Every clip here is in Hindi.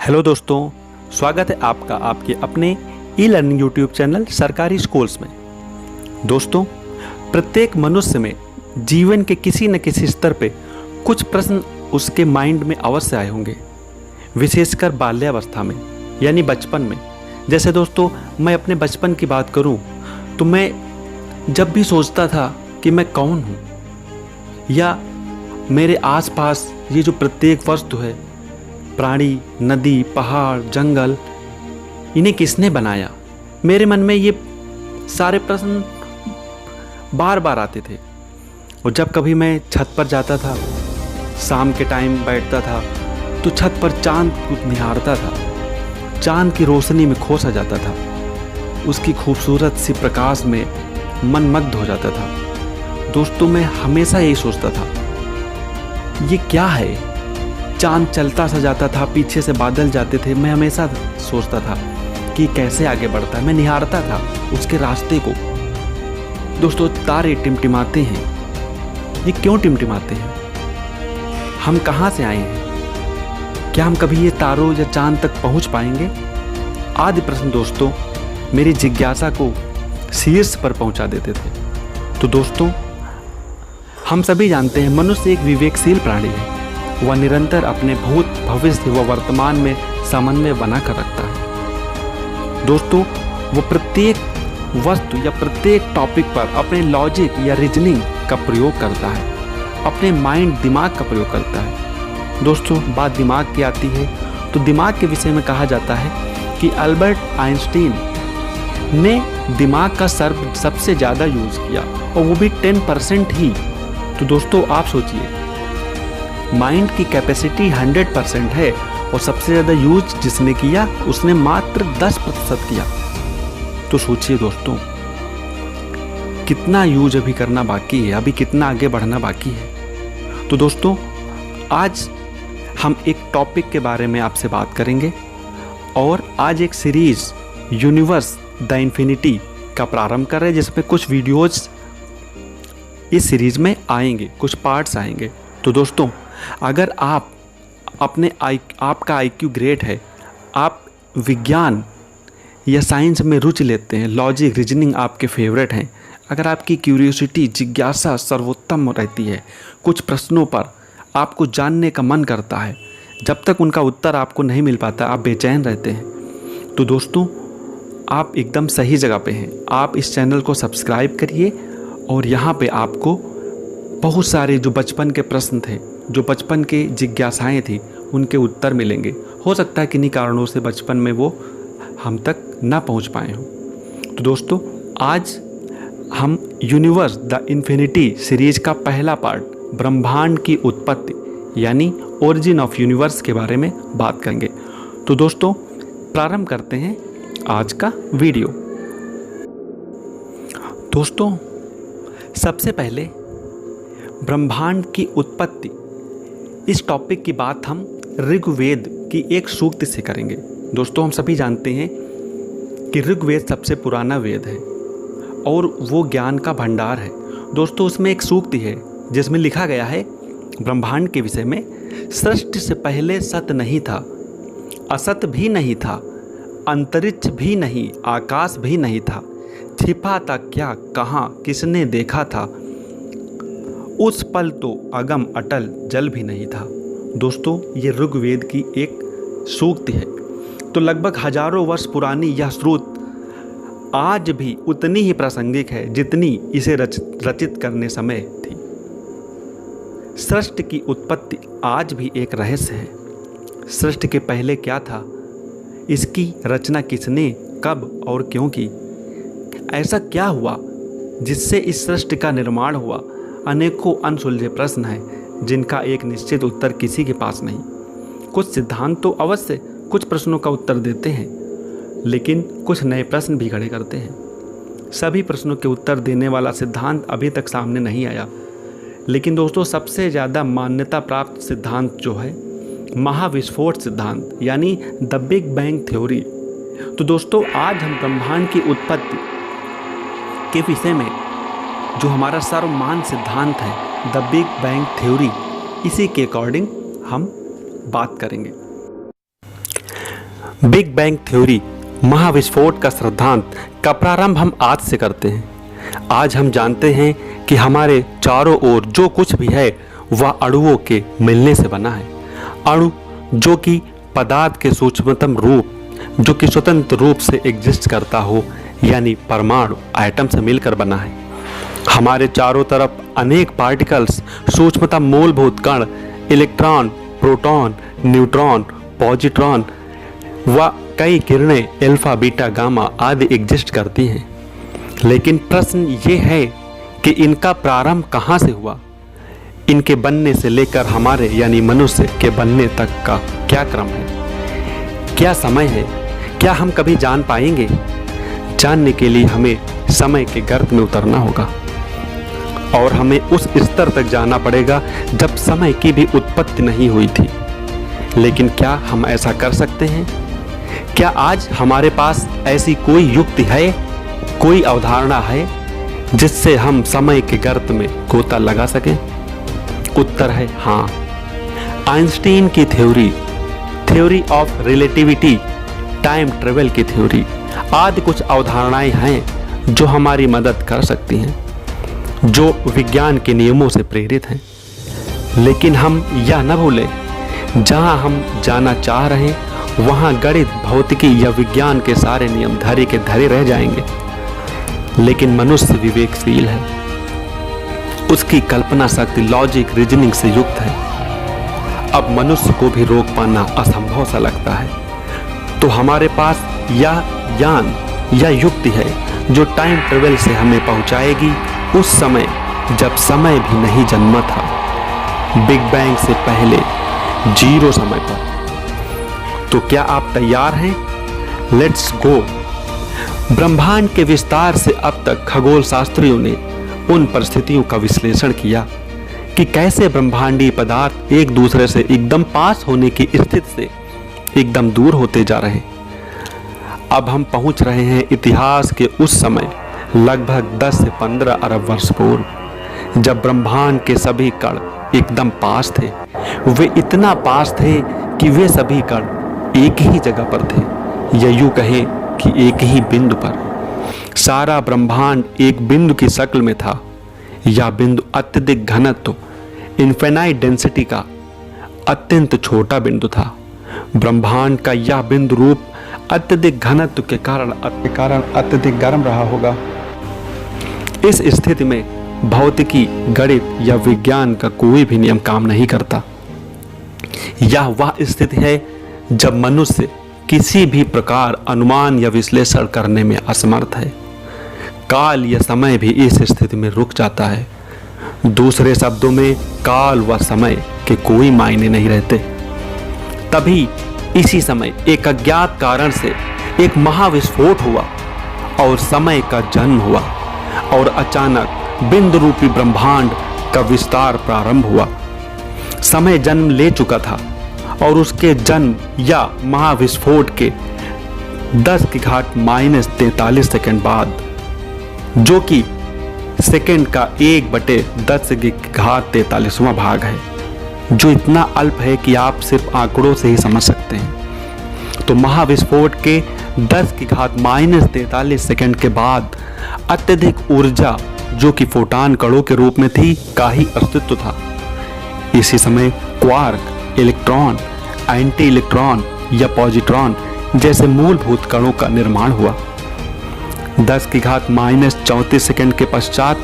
हेलो दोस्तों, स्वागत है आपका आपके अपने ई लर्निंग यूट्यूब चैनल सरकारी स्कूल्स में। दोस्तों, प्रत्येक मनुष्य में जीवन के किसी न किसी स्तर पे कुछ प्रश्न उसके माइंड में अवश्य आए होंगे, विशेषकर बाल्यावस्था में यानी बचपन में। जैसे दोस्तों, मैं अपने बचपन की बात करूं तो मैं जब भी सोचता था कि मैं कौन हूं, या मेरे आसपास ये जो प्रत्येक वस्तु है, प्राणी, नदी, पहाड़, जंगल, इन्हें किसने बनाया, मेरे मन में ये सारे प्रश्न बार बार आते थे। और जब कभी मैं छत पर जाता था, शाम के टाइम बैठता था, तो छत पर चांद को निहारता था, चांद की रोशनी में खो सा जाता था, उसकी खूबसूरत सी प्रकाश में मनमग्न हो जाता था। दोस्तों, मैं हमेशा यही सोचता था, ये क्या है? चांद चलता सा जाता था, पीछे से बादल जाते थे। मैं हमेशा सोचता था कि कैसे आगे बढ़ता है। मैं निहारता था उसके रास्ते को। दोस्तों, तारे टिमटिमाते हैं, ये क्यों टिमटिमाते हैं? हम कहाँ से आए हैं? क्या हम कभी ये तारों या चांद तक पहुँच पाएंगे? आदि प्रश्न दोस्तों मेरी जिज्ञासा को शीर्ष पर पहुँचा देते थे। तो दोस्तों, हम सभी जानते हैं मनुष्य एक विवेकशील प्राणी है। वह निरंतर अपने भूत, भविष्य व वर्तमान में समन्वय बनाकर रखता है। दोस्तों, वह प्रत्येक वस्तु या प्रत्येक टॉपिक पर अपने लॉजिक या रीजनिंग का प्रयोग करता है, अपने माइंड, दिमाग का प्रयोग करता है। दोस्तों, बात दिमाग की आती है तो दिमाग के विषय में कहा जाता है कि अल्बर्ट आइंस्टीन ने दिमाग का सबसे ज़्यादा यूज़ किया, और वो भी 10% ही। तो दोस्तों, आप सोचिए, माइंड की कैपेसिटी 100% है और सबसे ज़्यादा यूज जिसने किया उसने मात्र 10% किया। तो सोचिए दोस्तों, कितना यूज अभी करना बाकी है, अभी कितना आगे बढ़ना बाकी है। तो दोस्तों, आज हम एक टॉपिक के बारे में आपसे बात करेंगे, और आज एक सीरीज यूनिवर्स द इन्फिनिटी का प्रारंभ कर रहे हैं, जिसमें कुछ वीडियोज इस सीरीज में आएंगे, कुछ पार्ट्स आएंगे। तो दोस्तों, अगर आप आपका आईक्यू ग्रेट है, आप विज्ञान या साइंस में रुचि लेते हैं, लॉजिक, रीजनिंग आपके फेवरेट हैं, अगर आपकी क्यूरियोसिटी, जिज्ञासा सर्वोत्तम रहती है, कुछ प्रश्नों पर आपको जानने का मन करता है, जब तक उनका उत्तर आपको नहीं मिल पाता आप बेचैन रहते हैं, तो दोस्तों आप एकदम सही जगह पे हैं। आप इस चैनल को सब्सक्राइब करिए, और यहाँ पे आपको बहुत सारे जो बचपन के प्रश्न थे, जो बचपन के जिज्ञासाएं थी, उनके उत्तर मिलेंगे। हो सकता है किन्हीं कारणों से बचपन में वो हम तक ना पहुंच पाए हों। तो दोस्तों, आज हम यूनिवर्स द इन्फिनिटी सीरीज का पहला पार्ट, ब्रह्मांड की उत्पत्ति यानी ओरिजिन ऑफ यूनिवर्स के बारे में बात करेंगे। तो दोस्तों, प्रारंभ करते हैं आज का वीडियो। दोस्तों, सबसे पहले ब्रह्मांड की उत्पत्ति, इस टॉपिक की बात हम ऋग्वेद की एक सूक्त से करेंगे। दोस्तों, हम सभी जानते हैं कि ऋग्वेद सबसे पुराना वेद है और वो ज्ञान का भंडार है। दोस्तों, उसमें एक सूक्ति है जिसमें लिखा गया है ब्रह्मांड के विषय में, सृष्टि से पहले सत नहीं था, असत भी नहीं था, अंतरिक्ष भी नहीं, आकाश भी नहीं था, छिपा था क्या, कहाँ, किसने देखा था, उस पल तो अगम अटल जल भी नहीं था। दोस्तों, ये ऋग्वेद की एक सूक्ति है। तो लगभग हजारों वर्ष पुरानी यह श्रुत आज भी उतनी ही प्रासंगिक है जितनी इसे रचित करने समय थी। सृष्टि की उत्पत्ति आज भी एक रहस्य है। सृष्टि के पहले क्या था, इसकी रचना किसने, कब और क्यों की, ऐसा क्या हुआ जिससे इस सृष्टि का निर्माण हुआ। अनेकों अनसुलझे प्रश्न हैं जिनका एक निश्चित उत्तर किसी के पास नहीं। कुछ सिद्धांत तो अवश्य कुछ प्रश्नों का उत्तर देते हैं, लेकिन कुछ नए प्रश्न भी खड़े करते हैं। सभी प्रश्नों के उत्तर देने वाला सिद्धांत अभी तक सामने नहीं आया। लेकिन दोस्तों, सबसे ज़्यादा मान्यता प्राप्त सिद्धांत जो है महाविस्फोट सिद्धांत यानी द बिग बैंग थ्योरी। तो दोस्तों, आज हम ब्रह्मांड की उत्पत्ति के विषय में जो हमारा सर्वमान्य सिद्धांत है द बिग बैंग थ्योरी, इसी के अकॉर्डिंग हम बात करेंगे। बिग बैंग थ्योरी, महाविस्फोट का सिद्धांत का प्रारंभ हम आज से करते हैं। आज हम जानते हैं कि हमारे चारों ओर जो कुछ भी है वह अणुओं के मिलने से बना है। अणु जो कि पदार्थ के सूक्ष्मतम रूप, जो कि स्वतंत्र रूप से एग्जिस्ट करता हो, यानी परमाणु, एटम से मिलकर बना है। हमारे चारों तरफ अनेक पार्टिकल्स, सूक्ष्मतम मूलभूत कण, इलेक्ट्रॉन, प्रोटॉन, न्यूट्रॉन, पॉजिट्रॉन व कई किरणें अल्फा, बीटा, गामा आदि एग्जिस्ट करती हैं। लेकिन प्रश्न ये है कि इनका प्रारंभ कहाँ से हुआ? इनके बनने से लेकर हमारे यानी मनुष्य के बनने तक का क्या क्रम है, क्या समय है, क्या हम कभी जान पाएंगे? जानने के लिए हमें समय के गर्त में उतरना होगा और हमें उस स्तर तक जाना पड़ेगा जब समय की भी उत्पत्ति नहीं हुई थी। लेकिन क्या हम ऐसा कर सकते हैं? क्या आज हमारे पास ऐसी कोई युक्ति है, कोई अवधारणा है जिससे हम समय के गर्त में गोता लगा सकें? उत्तर है हाँ। आइंस्टीन की theory of relativity, time travel की थ्योरी आदि कुछ अवधारणाएं हैं जो हमारी मदद कर सकती हैं, जो विज्ञान के नियमों से प्रेरित हैं। लेकिन हम यह न भूलें, जहां हम जाना चाह रहे हैं वहां गणित, भौतिकी या विज्ञान के सारे नियम धरे के धरे रह जाएंगे। लेकिन मनुष्य विवेकशील है, उसकी कल्पना शक्ति लॉजिक, रीजनिंग से युक्त है। अब मनुष्य को भी रोक पाना असंभव सा लगता है। तो हमारे पास यह ज्ञान या युक्ति है जो टाइम ट्रेवल से हमें पहुंचाएगी उस समय जब समय भी नहीं जन्मा था, बिग बैंग से पहले, जीरो समय पर। तो क्या आप तैयार हैं? Let's go. ब्रह्मांड के विस्तार से अब तक खगोल शास्त्रियों ने उन परिस्थितियों का विश्लेषण किया कि कैसे ब्रह्मांडीय पदार्थ एक दूसरे से एकदम पास होने की स्थिति से एकदम दूर होते जा रहे। अब हम पहुंच रहे हैं इतिहास के उस समय, लगभग 10 से 15 अरब वर्ष पूर्व, जब ब्रह्मांड के सभी कण एकदम पास थे। वे इतना पास थे कि वे सभी कण एक ही जगह पर थे, या यूं कहें कि एक ही बिंदु पर। सारा ब्रह्मांड एक बिंदु की शक्ल में था। यह बिंदु अत्यधिक घनत्व, इन्फिनाइट डेंसिटी का अत्यंत छोटा बिंदु था। ब्रह्मांड का यह बिंदु रूप अत्यधिक घनत्व के कारण अत्यधिक गर्म रहा होगा। इस स्थिति में भौतिकी, गणित या विज्ञान का कोई भी नियम काम नहीं करता। यह वह स्थिति है जब मनुष्य किसी भी प्रकार अनुमान या विश्लेषण करने में असमर्थ है। काल या समय भी इस स्थिति में रुक जाता है। दूसरे शब्दों में, काल व समय के कोई मायने नहीं रहते। तभी इसी समय एक अज्ञात कारण से एक महाविस्फोट हुआ और समय का जन्म हुआ और अचानक बिंदु रूपी ब्रह्मांड का विस्तार प्रारंभ हुआ। समय जन्म ले चुका था और उसके जन्म या महाविस्फोट के 10⁻43 सेकंड बाद, जो कि सेकंड का 1/10⁻43वां भाग है, जो इतना अल्प है कि आप सिर्फ आंकड़ों से ही समझ सकते हैं। तो महाविस्फोट के 10⁻43 सेकंड के बाद अत्यधिक ऊर्जा, जो कि फोटॉन कणों के रूप में थी, का ही अस्तित्व था। इसी समय क्वार्क, इलेक्ट्रॉन, एंटी इलेक्ट्रॉन या पॉजिट्रॉन जैसे मूलभूत कणों का निर्माण हुआ। 10⁻³ सेकंड के पश्चात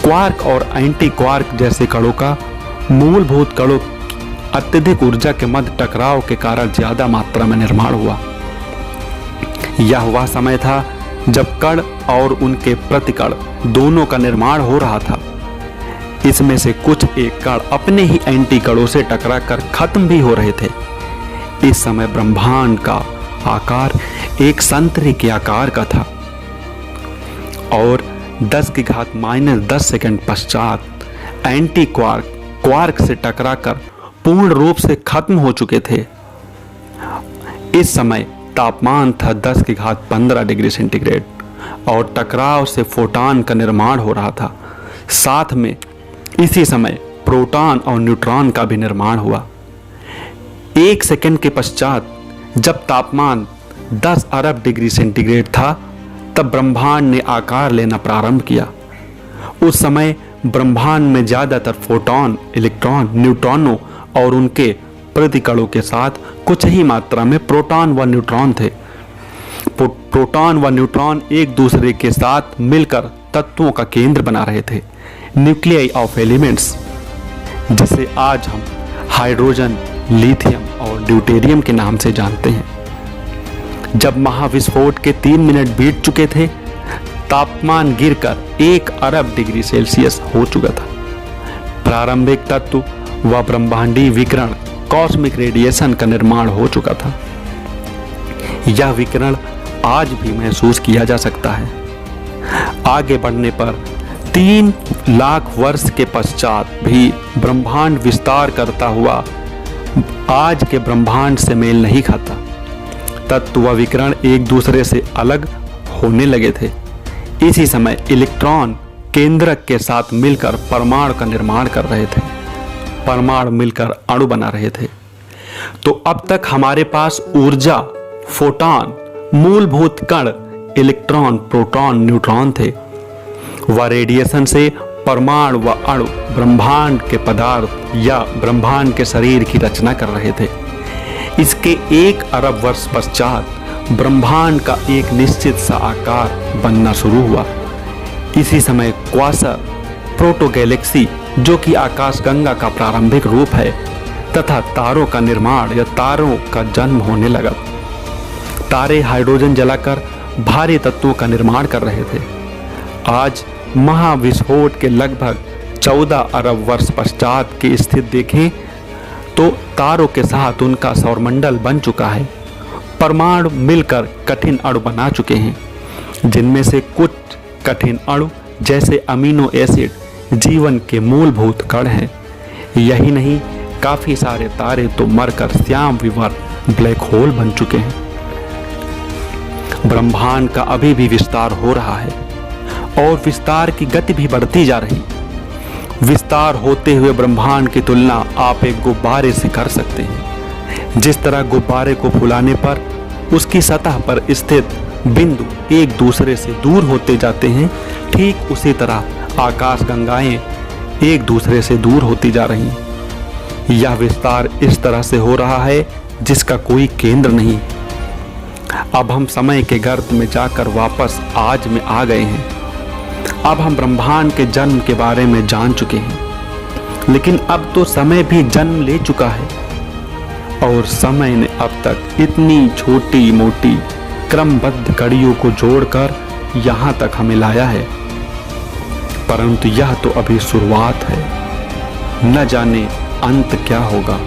क्वार्क और एंटी क्वार्क जैसे कणों का, मूलभूत कणों अत्यधिक ऊर्जा के मध्य टकराव के कारण ज्यादा मात्रा में निर्माण हुआ। यह वह समय था जब कण और उनके प्रतिकण दोनों का निर्माण हो रहा था। इसमें से कुछ एक कण अपने ही एंटी कणों से टकराकर खत्म भी हो रहे थे। इस समय ब्रह्मांड का आकार एक संतरी के आकार का था और 10⁻⁻10 सेकंड पश्चात एंटी क्वार्क से टकराकर पूर्ण रूप से खत्म हो चुके थे। इस समय तापमान था 10⁻15 डिग्री सेंटीग्रेड और टकराव से फोटॉन का निर्माण हो रहा था। साथ में इसी समय प्रोटॉन और न्यूट्रॉन का भी निर्माण हुआ। 1 सेकंड के पश्चात जब तापमान 10 अरब डिग्री सेंटीग्रेड था, तब ब्रह्मांड ने आकार लेना प्रारंभ किया। उस समय ब्रह्मांड में ज्यादातर फोटॉन, इलेक्ट्रॉन, न्यूट्रॉनों और उनके प्रतिकणों के साथ कुछ ही मात्रा में प्रोटॉन व न्यूट्रॉन थे। प्रोटॉन व न्यूट्रॉन एक दूसरे के साथ मिलकर तत्वों का केंद्र बना रहे थे, न्यूक्लियाई ऑफ एलिमेंट्स, जिसे आज हम हाइड्रोजन, लिथियम और ड्यूटेरियम के नाम से जानते हैं। जब महाविस्फोट के 3 मिनट बीत चुके थे, तापमान गिरकर 1 अरब डिग्री सेल्सियस हो चुका था। प्रारंभिक तत्व व ब्रह्मांडीय विकिरण, कॉस्मिक रेडिएशन का निर्माण हो चुका था। यह विकिरण आज भी महसूस किया जा सकता है। आगे बढ़ने पर 3 लाख वर्ष के पश्चात भी ब्रह्मांड विस्तार करता हुआ आज के ब्रह्मांड से मेल नहीं खाता। तत्व व विकिरण एक दूसरे से अलग होने लगे थे। इसी समय इलेक्ट्रॉन केंद्रक के साथ मिलकर परमाणु का निर्माण कर रहे थे, परमाणु मिलकर अणु बना रहे थे। तो अब तक हमारे पास ऊर्जा, फोटॉन, मूलभूत कण, इलेक्ट्रॉन, प्रोटॉन, न्यूट्रॉन थे। व रेडिएशन से परमाणु व अणु ब्रह्मांड के पदार्थ या ब्रह्मांड के शरीर की रचना कर रहे थे। इसके 1 अरब वर्ष पश्चात ब्रह्मांड का एक निश्चित सा आकार बनना शुरू हुआ। इसी समय क्वासर, प्रोटो गैलेक्सी, जो कि आकाशगंगा का प्रारंभिक रूप है, तथा तारों का निर्माण या तारों का जन्म होने लगा। तारे हाइड्रोजन जलाकर भारी तत्वों का निर्माण कर रहे थे। आज महाविस्फोट के लगभग 14 अरब वर्ष पश्चात की स्थिति देखें तो तारों के साथ उनका सौरमंडल बन चुका है। परमाणु मिलकर कठिन अणु बना चुके हैं, जिनमें से कुछ कठिन अणु जैसे अमीनो एसिड जीवन के मूलभूत कण हैं। यही नहीं, काफी सारे तारे तो मरकर श्याम विवर्त ब्लैक होल बन चुके हैं। ब्रह्मांड का अभी भी विस्तार हो रहा है और विस्तार की गति भी बढ़ती जा रही। विस्तार होते हुए ब्रह्मांड की तुलना आप एक गुब्बारे से कर सकते हैं। जिस तरह गुब्बारे को फुलाने पर उसकी सतह पर स्थित बिंदु एक दूसरे से दूर होते जाते हैं, ठीक उसी तरह आकाश गंगाएं एक दूसरे से दूर होती जा रही हैं। यह विस्तार इस तरह से हो रहा है जिसका कोई केंद्र नहीं। अब हम समय के गर्त में जाकर वापस आज में आ गए हैं। अब हम ब्रह्मांड के जन्म के बारे में जान चुके हैं, लेकिन अब तो समय भी जन्म ले चुका है और समय ने अब तक इतनी छोटी मोटी क्रमबद्ध कड़ियों को जोड़कर यहाँ तक हमें लाया है। परंतु यह तो अभी शुरुआत है, न जाने अंत क्या होगा।